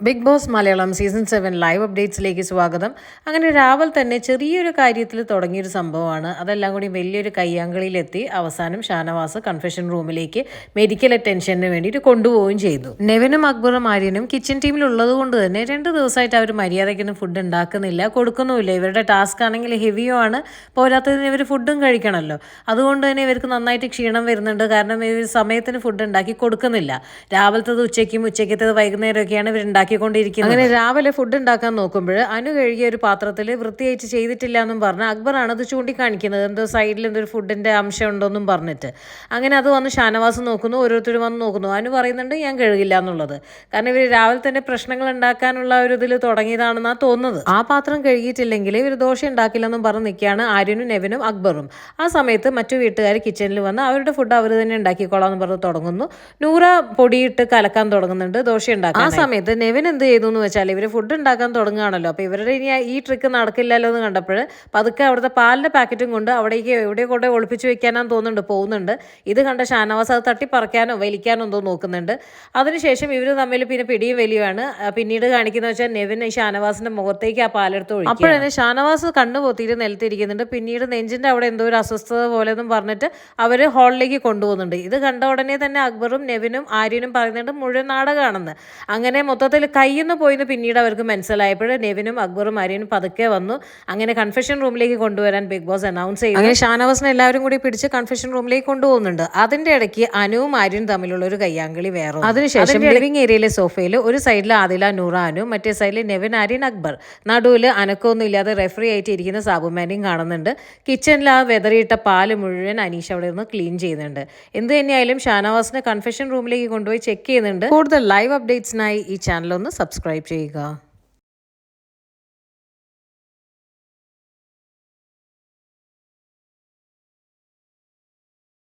Big boss Malayalam season 7 live അപ്ഡേറ്റ്സിലേക്ക് സ്വാഗതം. അങ്ങനെ രാവിലെ തന്നെ ചെറിയൊരു കാര്യത്തിൽ തുടങ്ങിയൊരു സംഭവമാണ്. അതെല്ലാം കൂടി വലിയൊരു കയ്യാങ്കളിയിലെത്തി അവസാനം ഷാനവാസ് കൺഫെഷൻ റൂമിലേക്ക് മെഡിക്കൽ അറ്റൻഷന് വേണ്ടിയിട്ട് കൊണ്ടുപോവുകയും ചെയ്തു. നെവിനും അക്ബറും ആര്യനും കിച്ചൺ ടീമിലുള്ളത് കൊണ്ട് തന്നെ 2 ദിവസമായിട്ട് അവർ മര്യാദയ്ക്കൊന്നും ഫുഡ് ഉണ്ടാക്കുന്നില്ല, കൊടുക്കുന്നുമില്ല. ഇവരുടെ ടാസ്ക് ആണെങ്കിൽ ഹെവിയോ ആണ്, പോരാത്തതിന് ഇവർ ഫുഡും കഴിക്കണമല്ലോ. അതുകൊണ്ട് തന്നെ ഇവർക്ക് നന്നായിട്ട് ക്ഷീണം വരുന്നുണ്ട്. കാരണം ഇവർ സമയത്തിന് ഫുഡ് ഉണ്ടാക്കി കൊടുക്കുന്നില്ല. രാവിലത്തത് ഉച്ചയ്ക്കും ഉച്ചയ്ക്കത്തത് വൈകുന്നേരമൊക്കെയാണ് ഇവർ ഉണ്ടാക്കിക്കൊണ്ടിരിക്കുന്നത്. അങ്ങനെ രാവിലെ ഫുഡ് ഉണ്ടാക്കാൻ നോക്കുമ്പോൾ അനു കഴുകിയ ഒരു പാത്രത്തിൽ വൃത്തിയായിട്ട് ചെയ്തിട്ടില്ല എന്നും പറഞ്ഞ് അക്ബറാണ് അത് ചൂണ്ടിക്കാണിക്കുന്നത്. എന്തോ സൈഡിൽ എന്തോ ഒരു ഫുഡിന്റെ അംശം ഉണ്ടോന്നും പറഞ്ഞിട്ട്. അങ്ങനെ അത് വന്ന് ഷാനവാസ് നോക്കുന്നു, ഓരോരുത്തരും വന്ന് നോക്കുന്നു. അനു പറയുന്നുണ്ട് ഞാൻ കഴുകില്ല എന്നുള്ളത്. കാരണം ഇവർ രാവിലെ തന്നെ പ്രശ്നങ്ങൾ ഉണ്ടാക്കാനുള്ള ഒരു ഇതിൽ തുടങ്ങിയതാണെന്നാണ് തോന്നുന്നത്. ആ പാത്രം കഴുകിയിട്ടില്ലെങ്കിൽ ഇവർ ദോശ ഉണ്ടാക്കില്ലെന്നും പറഞ്ഞ് നിൽക്കുകയാണ് ആര്യനും നെവിനും അക്ബറും. ആ സമയത്ത് മറ്റു വീട്ടുകാർ കിച്ചണിൽ വന്ന് അവരുടെ ഫുഡ് അവർ തന്നെ ഉണ്ടാക്കിക്കോളാം എന്ന് പറഞ്ഞ് തുടങ്ങുന്നു. നൂറ പൊടിയിട്ട് കലക്കാൻ തുടങ്ങുന്നുണ്ട് ദോശ ഉണ്ടാക്കാൻ. ആ സമയത്ത് നെവിൻ എന്ത് ചെയ്തു എന്ന് വെച്ചാൽ ഇവർ ഫുഡ് ഉണ്ടാക്കാൻ തുടങ്ങുകയാണല്ലോ, അപ്പോൾ ഇവരുടെ ഇനി ഈ ട്രിക്ക് നടക്കില്ലല്ലോ എന്ന് കണ്ടപ്പോൾ പതുക്കെ അവിടുത്തെ പാലിൻ്റെ പാക്കറ്റും കൊണ്ട് അവിടേക്ക് എവിടെ കൊണ്ട് ഒളിപ്പിച്ച് വെക്കാനാന്ന് പോകുന്നുണ്ട്. ഇത് കണ്ട ഷാനവാസ് അത് തട്ടിപ്പറിക്കാനോ വലിക്കാനോ എന്തോ നോക്കുന്നുണ്ട്. അതിനുശേഷം ഇവർ തമ്മിൽ പിന്നെ പിടിയും വലിയുമാണ്. പിന്നീട് കാണിക്കുന്ന വെച്ചാൽ നെവിൻ ഷാനവാസിന്റെ മുഖത്തേക്ക് ആ പാലെടുത്ത് ഒഴിക്കും. അപ്പോഴേ ഷാനവാസ് കണ്ണു പൊത്തിയിട്ട് നിലത്തിരിക്കുന്നുണ്ട്. പിന്നീട് നെഞ്ചിന്റെ അവിടെ എന്തോ ഒരു അസ്വസ്ഥത പോലെ എന്നും പറഞ്ഞിട്ട് അവർ ഹാളിലേക്ക് കൊണ്ടുപോകുന്നുണ്ട്. ഇത് കണ്ട ഉടനെ തന്നെ അക്ബറും നെവിനും ആര്യനും പറയുന്നുണ്ട് മുഴുവൻ നാടകമാണെന്ന്. അങ്ങനെ മൊത്തത്തിൽ കയ്യിന്ന് പോയിന്ന് പിന്നീട് അവർക്ക് മനസ്സിലായപ്പോൾ നെവിനും അക്ബറും ആര്യനും പതുക്കെ വന്നു. അങ്ങനെ കൺഫെഷൻ റൂമിലേക്ക് കൊണ്ടുവരാൻ ബിഗ് ബോസ് അനൗൺസ് ചെയ്തു. അങ്ങനെ ഷാനവാസിനെ എല്ലാവരും കൂടി പിടിച്ച് കൺഫെഷൻ റൂമിലേക്ക് കൊണ്ടുപോകുന്നുണ്ട്. അതിന്റെ ഇടയ്ക്ക് അനുവും ആര്യനും തമ്മിലുള്ള ഒരു കയ്യാങ്കളി വേറെ. അതിനുശേഷം ലിവിംഗ് ഏരിയയിലെ സോഫയിൽ ഒരു സൈഡിൽ ആദില നൂറ അനു, മറ്റേ സൈഡിൽ നെവിൻ ആര്യൻ അക്ബർ, നടുവിൽ അനക്കമൊന്നും ഇല്ലാതെ റെഫറി ആയിട്ട് ഇരിക്കുന്ന സാബുമാനെയും കാണുന്നുണ്ട്. കിച്ചണിൽ ആ വെതറിയിട്ട പാല് മുഴുവൻ അനീഷ് അവിടെ നിന്ന് ക്ലീൻ ചെയ്യുന്നുണ്ട്. എന്ത് തന്നെയായാലും ഷാനവാസിനെ കൺഫെഷൻ റൂമിലേക്ക് കൊണ്ടുപോയി ചെക്ക് ചെയ്യുന്നുണ്ട്. കൂടുതൽ ലൈവ് അപ്ഡേറ്റ്സിനായി ഈ ചാനൽ ഒന്ന് സബ്സ്ക്രൈബ് ചെയ്യുക.